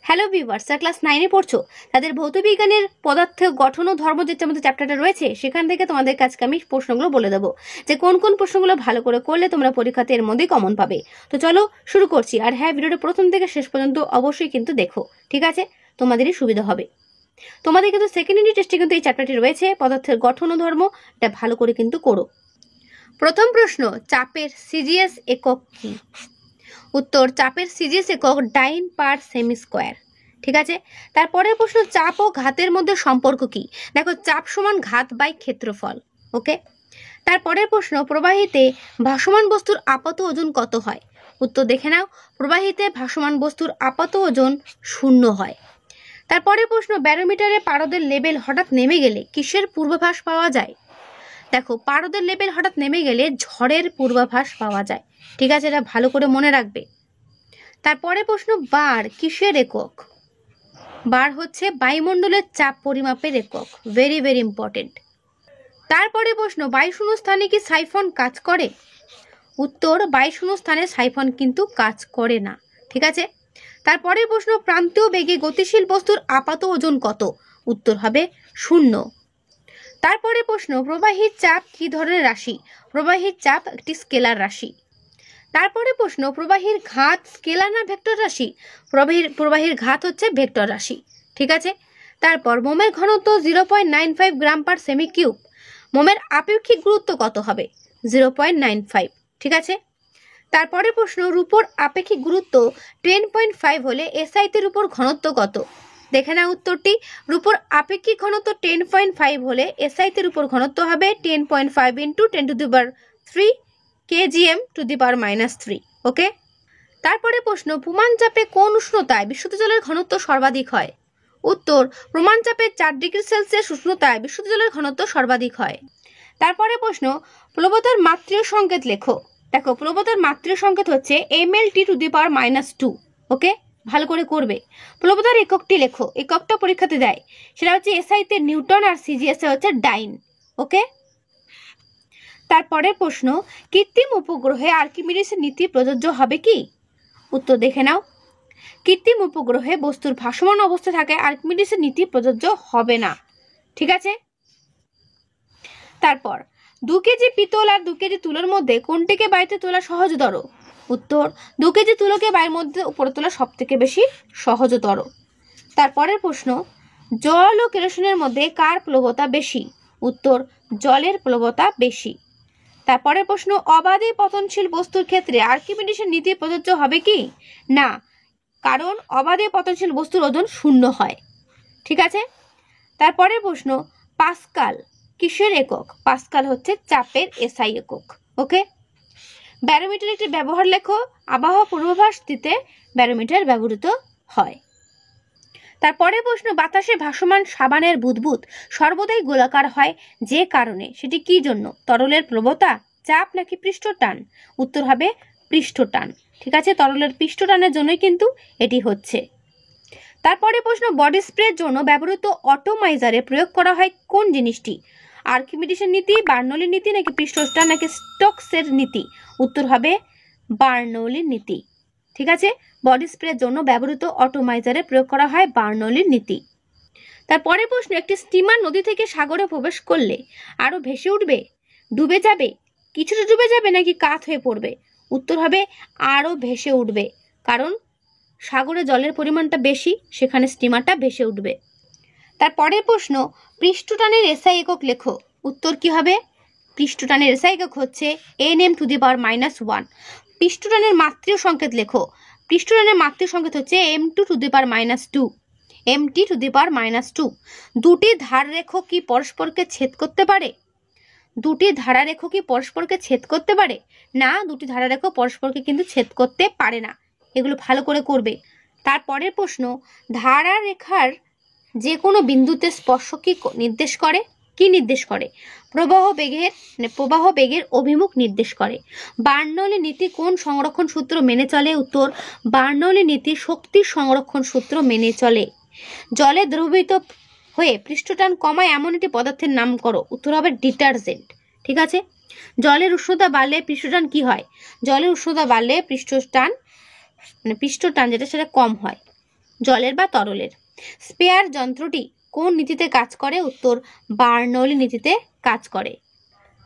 Hello viewers, যারা class 9-এ পড়ছো তাদের ভৌতবিজ্ঞানের পদার্থ গঠন ও ধর্ম যে আমাদের চ্যাপ্টারটা রয়েছে সেখান থেকে তোমাদের কাছে আমি প্রশ্নগুলো বলে দেবো যে কোন কোন প্রশ্নগুলো ভালো করে করলে তোমরা পরীক্ষাতে এর মধ্যেই কমন পাবে। তো চলো শুরু করছি। আর হ্যাঁ, ভিডিওটা প্রথম থেকে শেষ পর্যন্ত অবশ্যই কিন্তু দেখো, ঠিক আছে? তোমাদেরই সুবিধা হবে। তোমাদের কিন্তু সেকেন্ড ইউনিট টেস্টে কিন্তু এই চ্যাপ্টারটি রয়েছে পদার্থের গঠন ও ধর্ম, এটা ভালো করে কিন্তু করো। প্রথম প্রশ্ন, চাপের সিজিএস একক কি? উত্তর, চাপের সিজিএস একক ডাইন পার সেমি স্কোয়ার। ঠিক আছে। তারপরের প্রশ্ন, চাপ ও ঘাতের মধ্যে সম্পর্ক কি? দেখো, চাপ সমান ঘাত বাই ক্ষেত্রফল। ওকে। তারপরের প্রশ্ন, প্রবাহিতে ভাসমান বস্তুর আপাত ওজন কত হয়? উত্তর দেখে নাও, প্রবাহিতে ভাসমান বস্তুর আপাত ওজন 0 হয়। তারপরের প্রশ্ন, ব্যারোমিটারে পারদের লেভেল হঠাৎ নেমে গেলে কিসের পূর্বাভাস পাওয়া যায়? দেখো, পারদের লেভেল হঠাৎ নেমে গেলে ঝড়ের পূর্বাভাস পাওয়া যায়। ঠিক আছে, এটা ভালো করে মনে রাখবে। তারপরে প্রশ্ন, বার কিসের একক? বার হচ্ছে বায়ুমণ্ডলের চাপ পরিমাপের একক। Very very important. তারপরে প্রশ্ন, বায়ুশূন্য স্থানে কি সাইফন কাজ করে? উত্তর, বায়ুশূন্য স্থানে সাইফন কিন্তু কাজ করে না। ঠিক আছে। তারপরে প্রশ্ন, প্রান্তীয় বেগে গতিশীল বস্তুর আপাত ওজন কত? উত্তর হবে 0। তারপরে প্রশ্ন, প্রবাহীর চাপ কি ধরনের রাশি? প্রবাহীর চাপ একটি স্কেলার রাশি। তারপরে প্রশ্ন, প্রবাহীর ঘাত স্কেলার না ভেক্টর রাশি? প্রবাহীর ঘাত হচ্ছে ভেক্টর রাশি। ঠিক আছে। তারপর মোমের ঘনত্ব 0.95 গ্রাম পার সেমি কিউব। মোমের আপেক্ষিক গুরুত্ব কত হবে? 0.95। ঠিক আছে। তারপরে প্রশ্ন, রূপোর আপেক্ষিক গুরুত্ব 10.5 হলে এসআইটির উপর ঘনত্ব কত? দেখে না উত্তরটি, রূপোর আপেক্ষিক ঘনত্ব 10.5 হলে এসআইটির উপর ঘনত্ব হবে 10.5 × 10⁻³ kgm টু দি পাওয়ার -3। ওকে। তারপরে প্রশ্ন, প্রমাণ চাপে কোন উষ্ণতায় বিশুদ্ধ জলের ঘনত্ব সর্বাধিক হয়? উত্তর, প্রমাণ চাপে 4 ডিগ্রি সেলসিয়াস উষ্ণতায় বিশুদ্ধ জলের ঘনত্ব সর্বাধিক হয়। তারপরে প্রশ্ন, প্লবতার মাত্রীয় সংকেত লেখো। দেখো, প্লবতার মাত্রীয় সংকেত হচ্ছে mLT টু দি পাওয়ার -2। ওকে, ভালো করে করবে। প্লবতার এককটি লেখো, এককটা পরীক্ষাতে দেয়, সেটা হচ্ছে এসআইতে নিউটন আর সিজিএস হচ্ছে ডাইন। ওকে। তারপরের প্রশ্ন, কৃত্রিম উপগ্রহে আর্কিমিডিসের নীতি প্রযোজ্য হবে কি? উত্তর দেখে নাও, কৃত্রিম উপগ্রহে বস্তুর ভাসমান অবস্থা থাকে আর্কিমিডিসের নীতি প্রযোজ্য হবে না। ঠিক আছে। তারপর 2 কেজি পিতল আর 2 কেজি তুলোর মধ্যে কোনটিকে বায়ুতে তোলা সহজতর? উত্তর, 2 কেজি তুলোকে বায়ুর মধ্যে উপরে তোলা সব থেকে বেশি সহজতর। তারপরের প্রশ্ন, জল ও কেরোসিনের মধ্যে কার প্লবতা বেশি? উত্তর, জলের প্লবতা বেশি। তারপরের প্রশ্ন, অবাধে পতনশীল বস্তুর ক্ষেত্রে আর্কিমিডিসের নীতি প্রযোজ্য হবে কি? না, কারণ অবাধে পতনশীল বস্তুর ওজন 0 হয়। ঠিক আছে। তারপরের প্রশ্ন, পাস্কাল কিসের একক? পাস্কাল হচ্ছে চাপের এসআই একক। ওকে। ব্যারোমিটার একটি ব্যবহার লেখো। আবহাওয়া পূর্বাভাস দিতে ব্যারোমিটার ব্যবহৃত হয়। তারপরে প্রশ্ন, বাতাসে ভাসমান সাবানের বুদবুদ সর্বদাই গোলাকার হয় যে কারণে, সেটি কি জন্য? তরলের প্রবণতা, চাপ নাকি পৃষ্ঠটান? উত্তর হবে পৃষ্ঠটান। ঠিক আছে, তরলের পৃষ্ঠটানের জন্যই কিন্তু এটি হচ্ছে। তারপরে প্রশ্ন, বডি স্প্রের জন্য ব্যবহৃত অটোমাইজারে প্রয়োগ করা হয় কোন জিনিসটি? আর্কিমিডিসের নীতি, বার্নৌলির নীতি নাকি পৃষ্ঠটান নাকি স্টোকসের নীতি? উত্তর হবে বার্নৌলির নীতি। ঠিক আছে, বডি স্প্রের জন্য ব্যবহৃত অটোমাইজারে প্রয়োগ করা হয় বার্নৌলির নীতি। তারপরে প্রশ্ন, একটি স্টিমার নদী থেকে সাগরে প্রবেশ করলে আরো ভেসে উঠবে, ডুবে যাবে, কিছুটা ডুবে যাবে নাকি কাত হয়ে পড়বে? উত্তর হবে আরো ভেসে উঠবে, কারণ সাগরে জলের পরিমাণটা বেশি, সেখানে স্টিমারটা ভেসে উঠবে। তারপরের প্রশ্ন, পৃষ্ঠটানের এসআই একক লেখো। উত্তর কি হবে? পৃষ্ঠটানের এসআই একক হচ্ছে nm টু দি পাওয়ার -1। পৃষ্ঠটানের মাত্রীয় সংকেত লেখো। পৃষ্ঠটানের মাত্রীয় সংকেত হচ্ছে m2 to the power -2, mt to the power -2। দুটি ধাররেখ কি পরস্পরকে ছেদ করতে পারে? দুটি ধারারেখ কি পরস্পরকে ছেদ করতে পারে? না, দুটি ধারারেখ পরস্পরকে কিন্তু ছেদ করতে পারে না। এগুলো ভালো করে করবে। তারপরের প্রশ্ন, ধারারেখার যে কোনো বিন্দুতে স্পর্শ কি নির্দেশ করে? কি নির্দেশ করে? প্রবাহ বেগের অভিমুখ নির্দেশ করে। বার্নৌলি নীতি কোন সংরক্ষণ সূত্র মেনে চলে? উত্তর, বার্নৌলি নীতি শক্তি সংরক্ষণ সূত্র মেনে চলে। জলে দ্রবীভূত হয়ে পৃষ্ঠটান কমায় এমন একটি পদার্থের নাম করো। উত্তর হবে ডিটারজেন্ট। ঠিক আছে। জলের উষ্ণতা বাড়লে পৃষ্ঠটান কি হয়? জলের উষ্ণতা বাড়লে পৃষ্ঠটান যেটা সেটা কম হয়। জলের বা তরলের। স্পেয়ার যন্ত্রটি কোন নীতিতে কাজ করে? উত্তর বার্নৌলি নীতিতে কাজ করে।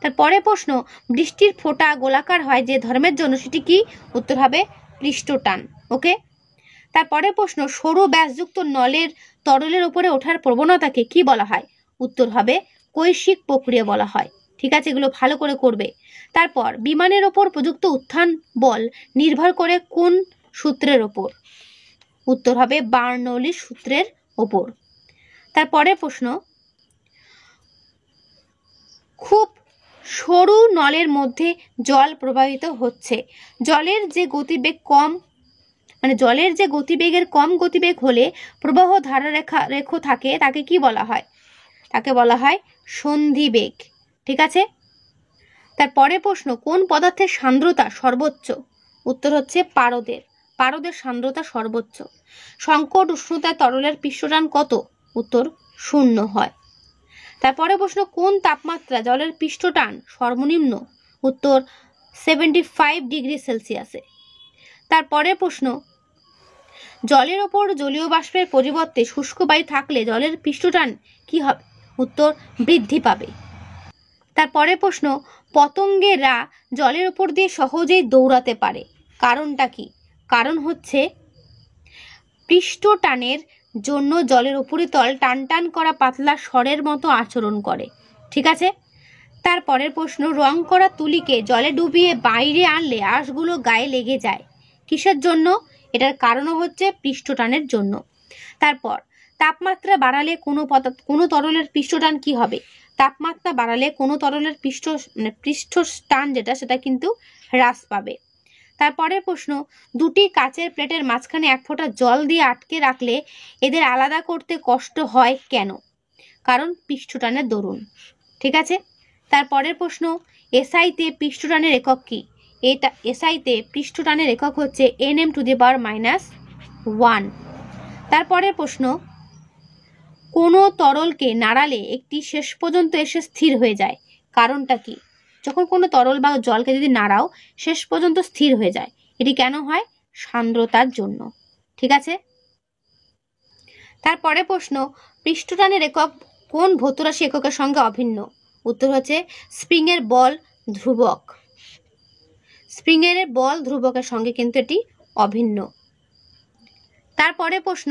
তারপরে প্রশ্ন, বৃষ্টির ফোঁটা গোলাকার হয় যে ধর্মের জন্য, সেটি কি? উত্তর হবে পৃষ্ঠটান। ওকে। তারপরে প্রশ্ন, সরু ব্যাসযুক্ত নলের তরলের উপরে ওঠার প্রবণতাকে কি বলা হয়? উত্তর হবে কৈশিক প্রক্রিয়া বলা হয়। ঠিক আছে, এগুলো ভালো করে করবে। তারপর বিমানের ওপর প্রযুক্ত উত্থান বল নির্ভর করে কোন সূত্রের ওপর? উত্তর হবে বার্নৌলির সূত্রের ওপর। তারপরে প্রশ্ন, খুব সরু নলের মধ্যে জল প্রবাহিত হচ্ছে, জলের যে গতিবেগ কম, জলের যে গতিবেগের কম গতিবেগ হলে প্রবাহ ধারারেখা থাকে, তাকে কি বলা হয়? তাকে বলা হয় সন্ধিবেগ। ঠিক আছে। তারপরে প্রশ্ন, কোন পদার্থের সান্দ্রতা সর্বোচ্চ? উত্তর হচ্ছে পারদের। পারদের সান্দ্রতা সর্বোচ্চ। সংকট উষ্ণতায় তরলের পৃষ্ঠটান কত? উত্তর 0 হয়। তারপরে প্রশ্ন, কোন তাপমাত্রা জলের পৃষ্ঠটান সর্বনিম্ন? উত্তর 75 ডিগ্রি সেলসিয়াসে। তারপরে প্রশ্ন, জলের ওপর জলীয় বাষ্পের পরিবর্তে শুষ্ক বায়ু থাকলে জলের পৃষ্ঠটান কি হবে? উত্তর বৃদ্ধি পাবে। তারপরে প্রশ্ন, পতঙ্গেরা জলের উপর দিয়ে সহজেই দৌড়াতে পারে, কারণটা কি? কারণ হচ্ছে পৃষ্ঠটানের জন্য জলের উপরিতল টান টান করা পাতলা স্বরের মতো আচরণ করে। ঠিক আছে। তারপরের প্রশ্ন, রং করা তুলিকে জলে ডুবিয়ে বাইরে আনলে আঁশগুলো গায়ে লেগে যায়, কিসের জন্য? এটার কারণও হচ্ছে পৃষ্ঠটানের জন্য। তারপর তাপমাত্রা বাড়ালে কোনো তরলের পৃষ্ঠটান কি হবে? তাপমাত্রা বাড়ালে কোনো তরলের পৃষ্ঠটান সেটা কিন্তু হ্রাস পাবে। তারপরের প্রশ্ন, দুটি কাচের প্লেটের মাঝখানে 1 ফোঁটা জল দিয়ে আটকে রাখলে এদের আলাদা করতে কষ্ট হয় কেন? কারণ পৃষ্ঠটানের দরুন। ঠিক আছে। তারপরের প্রশ্ন, এসআইতে পৃষ্ঠটানের একক কি? এসআইতে পৃষ্ঠটানের একক হচ্ছে Nm⁻⁻1। তারপরের প্রশ্ন, কোনো তরলকে নাড়ালে একটি শেষ পর্যন্ত এসে স্থির হয়ে যায়, কারণটা কি? যখন কোনো তরল বা জলকে যদি নাড়াও শেষ পর্যন্ত স্থির হয়ে যায়, এটি কেন হয়? সান্দ্রতার জন্য। ঠিক আছে। তারপরে প্রশ্ন, পৃষ্ঠটানের একক কোন ভৌতরাশি এককের সঙ্গে অভিন্ন? উত্তর হচ্ছে স্প্রিংয়ের বল ধ্রুবক। স্প্রিংয়ের বল ধ্রুবকের সঙ্গে কিন্তু এটি অভিন্ন। তারপরে প্রশ্ন,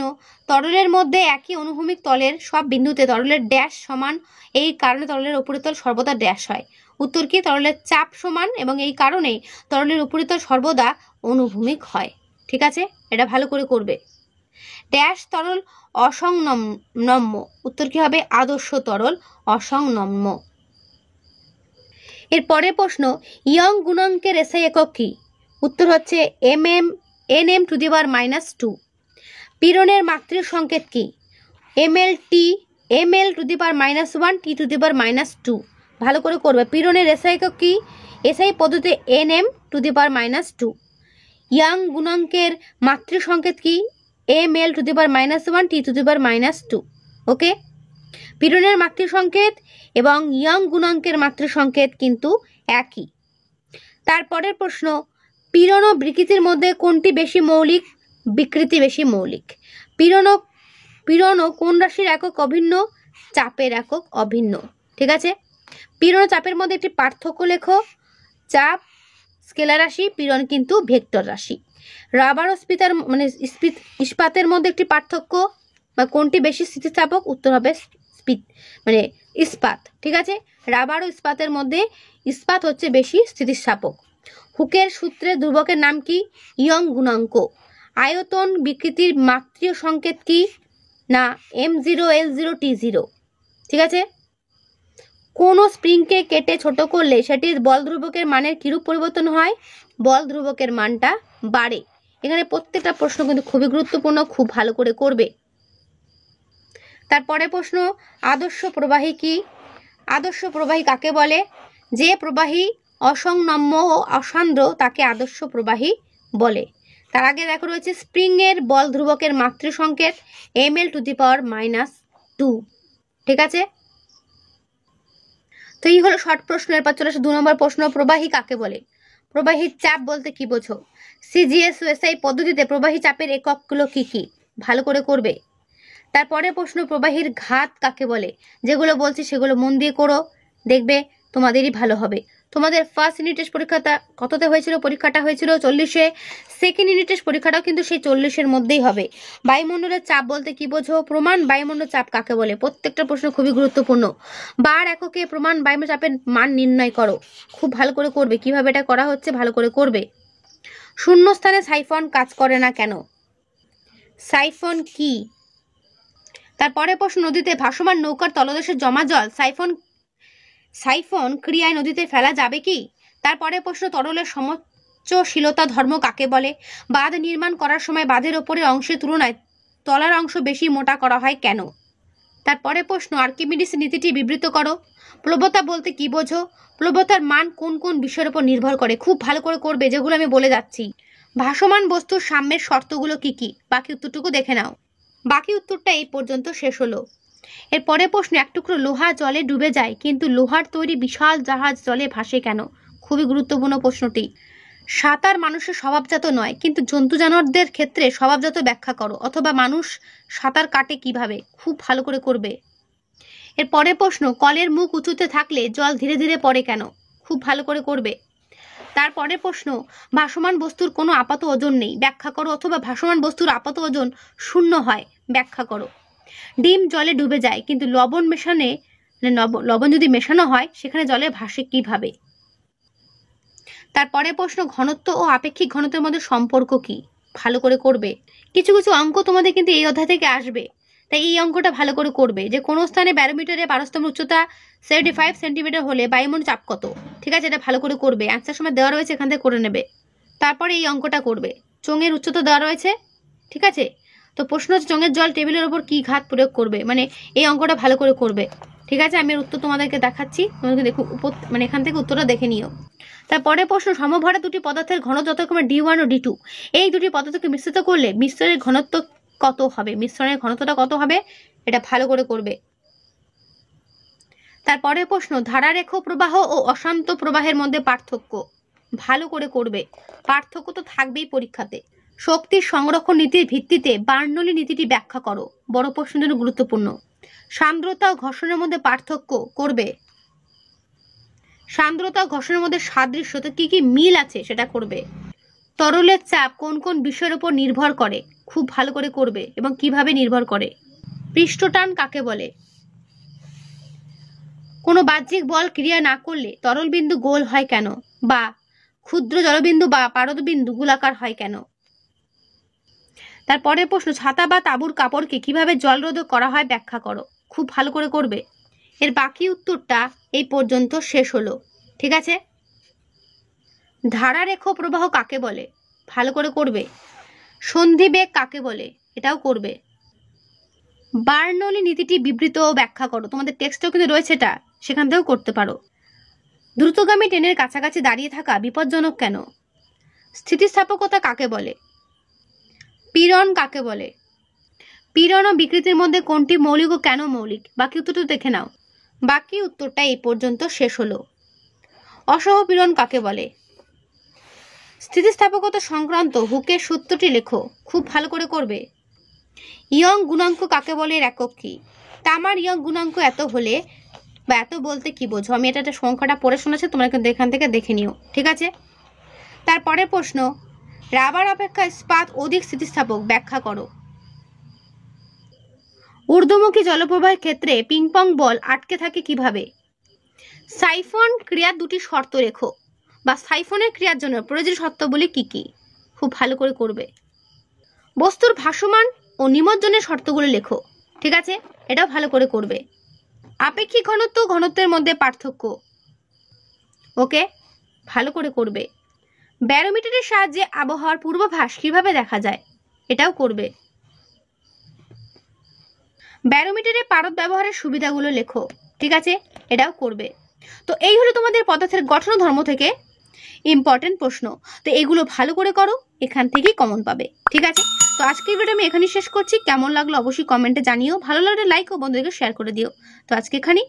তরলের মধ্যে একই অনুভূমিক তলের সব বিন্দুতে তরলের ড্যাশ সমান, এই কারণে তরলের উপরিতল সর্বদা ড্যাশ হয়। উত্তর কি? তরলের চাপ সমান এবং এই কারণে তরলের উপরিতল সর্বদা অনুভূমিক হয়। ঠিক আছে, এটা ভালো করে করবে। ড্যাশ তরল অসংনম্য, উত্তর কি হবে? আদর্শ তরল অসংনম্য। এরপরে প্রশ্ন, ইয়ং গুণাঙ্কের এসআই একক কি? উত্তর হচ্ছে Nm⁻²। পীড়নের মাত্রিক সংকেত কি? Ml⁻1 T⁻²। ভালো করে করবে। পীড়নের এসআই একক কি? এসআই পদ্ধতি Nm⁻²। ইয়ং গুণাঙ্কের মাত্রিক সংকেত কি? Ml⁻1 T⁻²। ওকে। পীড়নের মাত্রিক সংকেত এবং ইয়ং গুণাঙ্কের মাত্রিক সংকেত কিন্তু একই। তারপরের প্রশ্ন, পীড়ন ও বিকৃতির মধ্যে কোনটি বেশি মৌলিক? বিকৃতি বেশি মৌলিক। পীড়ন কোন রাশির একক অভিন্ন? চাপের একক অভিন্ন। ঠিক আছে। পীড়ন ও চাপের মধ্যে একটি পার্থক্য লেখো। চাপ স্কেলার রাশি, পীড়ন কিন্তু ভেক্টর রাশি। রাবার ও ইস্পাতের মধ্যে একটি পার্থক্য, বা কোনটি বেশি স্থিতিস্থাপক? উত্তর হবে ইস্পাত। ঠিক আছে। রাবার ও ইস্পাতের মধ্যে ইস্পাত হচ্ছে বেশি স্থিতিস্থাপক। হুকের সূত্রের ধ্রুবকের নাম কি? ইয়ং গুণাঙ্ক। আয়তন বিকৃতির মাত্রিক সংকেত কি? না M0 L0 T0। ঠিক আছে। কোন স্প্রিংকে কেটে ছোট করলে সেটির বল ধ্রুবকের মানের কিরূপ পরিবর্তন হয়? বল ধ্রুবকের মানটা বাড়ে। এখানে প্রত্যেকটা প্রশ্ন কিন্তু খুবই গুরুত্বপূর্ণ, খুব ভালো করে করবে। তারপরে প্রশ্ন, আদর্শ প্রবাহী কি? আদর্শ প্রবাহী কাকে বলে? যে প্রবাহী অসংনম্য ও অসান্দ্র তাকে আদর্শ প্রবাহী বলে। তার আগে দেখো রয়েছে স্প্রিং এর বল ধ্রুবকের মাত্রিক সংকেত Ml⁻²। ঠিক আছে। তো এই হলো শর্ট প্রশ্ন। এরপর চলে আসে 2 নম্বর প্রশ্ন, প্রবাহী কাকে বলে? প্রবাহীর চাপ বলতে কি বোঝো? সিজিএস ও এসআই পদ্ধতিতে প্রবাহী চাপের এককগুলো কি কি? ভালো করে করবে। তারপরে প্রশ্ন, প্রবাহীর ঘাত কাকে বলে? যেগুলো বলছি সেগুলো মন দিয়ে করো, দেখবে তোমাদেরই ভালো হবে। তোমাদের ফার্স্ট ইউনিট টেস্ট পরীক্ষাটা কততে হয়েছিল? পরীক্ষাটা হয়েছিল 40-এ। সেকেন্ড ইউনিট টেস্ট পরীক্ষাটাও কিন্তু সেই 40-এর মধ্যেই হবে। বায়ুমণ্ডলের চাপ বলতে কি বোঝো? প্রমাণ বায়ুমণ্ডল চাপ কাকে বলে? প্রত্যেকটা প্রশ্ন খুবই গুরুত্বপূর্ণ। বার এককে প্রমাণ বায়ুমণ্ডল চাপের মান নির্ণয় করো। খুব ভালো করে করবে। কিভাবে এটা করা হচ্ছে ভালো করে করবে। শূন্যস্থানে সাইফন কাজ করে না কেন? সাইফন কি? তারপরে প্রশ্ন, নদীতে ভাসমান নৌকার তলদেশে জমা জল সাইফন ক্রিয়ায় নদীতে ফেলা যাবে কি? তারপরে প্রশ্ন, তরলের সমোচ্চশীলতা ধর্ম কাকে বলে? বাঁধ নির্মাণ করার সময় বাঁধের ওপরের অংশের তুলনায় তলার অংশ বেশি মোটা করা হয় কেন? তারপরে প্রশ্ন, আর্কিমিডিস নীতিটি বিবৃত করো। প্লবতা বলতে কি বোঝো? প্লবতার মান কোন কোন বিষয়ের উপর নির্ভর করে? খুব ভালো করে করবে, যেগুলো আমি বলে যাচ্ছি। ভাসমান বস্তুর সাম্যের শর্তগুলো কি কি? বাকি উত্তরটুকু দেখে নাও। বাকি উত্তরটা এই পর্যন্ত শেষ হলো। এর পরে প্রশ্ন, এক টুকরো লোহা জলে ডুবে যায় কিন্তু লোহার তৈরি বিশাল জাহাজ জলে ভাসে কেন? খুবই গুরুত্বপূর্ণ প্রশ্নটি। সাঁতার মানুষের স্বভাবজাত নয়, কিন্তু জন্তু জানোয়ারদের ক্ষেত্রে স্বভাবজাত ব্যাখ্যা করো, অথবা মানুষ সাঁতার কাটে কিভাবে? খুব ভালো করে করবে। এর পরে প্রশ্ন, কলের মুখ উঁচুতে থাকলে জল ধীরে ধীরে পড়ে কেন? খুব ভালো করে করবে। তারপরে প্রশ্ন, ভাসমান বস্তুর কোনো আপাত ওজন নেই, ব্যাখ্যা করো, অথবা ভাসমান বস্তুর আপাত ওজন 0 হয়, ব্যাখ্যা করো। ডিম জলে ডুবে যায় কিন্তু লবণ যদি মেশানো হয় সেখানে জলে ভাসে কিভাবে? তারপরে প্রশ্ন, ঘনত্ব ও আপেক্ষিক ঘনত্বের মধ্যে সম্পর্ক কি? ভালো করে করবে। কিছু কিছু অঙ্ক তোমাদের কিন্তু এই অধ্যায় থেকে আসবে, তাই এই অঙ্কটা ভালো করে করবে যে কোনো স্থানে ব্যারোমিটারে পারস্তম্ভ উচ্চতা 75 সেন্টিমিটার হলে বায়ুমণ্ডল চাপ কত? ঠিক আছে, এটা ভালো করে করবে। অ্যান্সার সময় দেওয়া রয়েছে, এখান থেকে করে নেবে। তারপরে এই অঙ্কটা করবে। চোঙের উচ্চতা দেওয়া রয়েছে, ঠিক আছে। তো প্রশ্ন হচ্ছে, চোঙের জল টেবিলের ওপর কি ঘাত প্রয়োগ করবে? মানে এই অঙ্কটা ভালো করে করবে, ঠিক আছে। আমি এর উত্তর তোমাদেরকে দেখাচ্ছি, তোমাদেরকে দেখো এখান থেকে উত্তরটা দেখে নিও। তারপরে প্রশ্ন, সমভরা দুটি পদার্থের ঘনত্ব যথাক্রমে D1 ও D2, এই দুটি পদার্থকে মিশ্রিত করলে মিশ্রণের ঘনত্ব কত হবে? মিশ্রণের ঘনত্বটা কত হবে? এটা ভালো করে করবে। তারপরে প্রশ্ন, ধারারেখ প্রবাহ ও অশান্ত প্রবাহের মধ্যে পার্থক্য? ভালো করে করবে, পার্থক্য তো থাকবেই পরীক্ষাতে। শক্তির সংরক্ষণ নীতির ভিত্তিতে বার্নৌলি নীতিটি ব্যাখ্যা করো। বড় প্রশ্নের জন্য গুরুত্বপূর্ণ। সান্দ্রতা ও ঘর্ষণের মধ্যে পার্থক্য করবে। সান্দ্রতা ও ঘর্ষণের মধ্যে সাদৃশ্যতা কি কি মিল আছে সেটা করবে। তরলের চাপ কোন কোন বিষয়ের উপর নির্ভর করে? খুব ভালো করে করবে এবং কিভাবে নির্ভর করে। পৃষ্ঠটান কাকে বলে? কোনো বাহ্যিক বল ক্রিয়া না করলে তরল বিন্দু গোল হয় কেন? বা ক্ষুদ্র জলবিন্দু বা পারদবিন্দু গোলাকার হয় কেন? তারপরে প্রশ্ন, ছাতা বা তাঁবুর কাপড়কে কিভাবে জলরোধক করা হয় ব্যাখ্যা করো। খুব ভালো করে করবে। এর বাকি উত্তরটা এই পর্যন্ত শেষ হলো, ঠিক আছে। ধারারেখ প্রবাহ কাকে বলে? ভালো করে করবে। সন্ধিবেগ কাকে বলে? এটাও করবে। বার্নৌলি নীতিটি বিবৃত ও ব্যাখ্যা করো। তোমাদের টেক্সটেও কিন্তু রয়েছে এটা, সেখান থেকেও করতে পারো। দ্রুতগামী ট্রেনের কাছাকাছি দাঁড়িয়ে থাকা বিপজ্জনক কেন? স্থিতিস্থাপকতা কাকে বলে? পীড়ন কাকে বলে? পীড়ন ও বিকৃতির মধ্যে কোনটি মৌলিক ও কেন মৌলিক? বাকি উত্তরটা দেখে নাও। বাকি উত্তরটা এই পর্যন্ত শেষ হলো। অসহপীড়ন কাকে বলে? স্থিতিস্থাপকতা সংক্রান্ত হুকের সূত্রটি লেখো। খুব ভালো করে করবে। ইয়ং গুণাঙ্ক কাকে বলে? এর একক কি? তামার ইয়ং গুণাঙ্ক এত হলে বা এত বলতে কি বোঝো? আমি এটা সংখ্যাটা পড়ে শোনাচ্ছি, তোমরা কিন্তু এখান থেকে দেখে নিও, ঠিক আছে। তারপরে প্রশ্ন, রাবার অপেক্ষা ইস্পাত অধিক স্থিতিস্থাপক, ব্যাখ্যা করো। ঊর্ধ্বমুখী জলপ্রবাহের ক্ষেত্রে পিংপং বল আটকে থাকে কিভাবে? সাইফন ক্রিয়ার দুটি শর্ত লেখো, বা সাইফনের ক্রিয়ার জন্য প্রয়োজনীয় শর্তগুলি কি কি? খুব ভালো করে করবে। বস্তুর ভাসমান ও নিমজ্জনের শর্তগুলো লেখো, ঠিক আছে, এটাও ভালো করে করবে। আপেক্ষিক ঘনত্ব ও ঘনত্বের মধ্যে পার্থক্য, ওকে, ভালো করে করবে। ব্যারোমিটারের সাহায্যে আবহাওয়ার পূর্বাভাস কিভাবে দেখা যায়? এটাও করবে। ব্যারোমিটারে পারদ ব্যবহারের সুবিধাগুলো লেখো, ঠিক আছে, এটাও করবে। তো এই হলো তোমাদের পদার্থের গঠন ও ধর্ম থেকে ইম্পর্টেন্ট প্রশ্ন। তো এগুলো ভালো করে করো, এখান থেকেই কমন পাবে, ঠিক আছে। তো আজকের ভিডিও আমি এখানেই শেষ করছি। কেমন লাগলো অবশ্যই কমেন্টে জানিও। ভালো লাগলে লাইক ও বন্ধুদেরকে শেয়ার করে দিও। তো আজকে এখানেই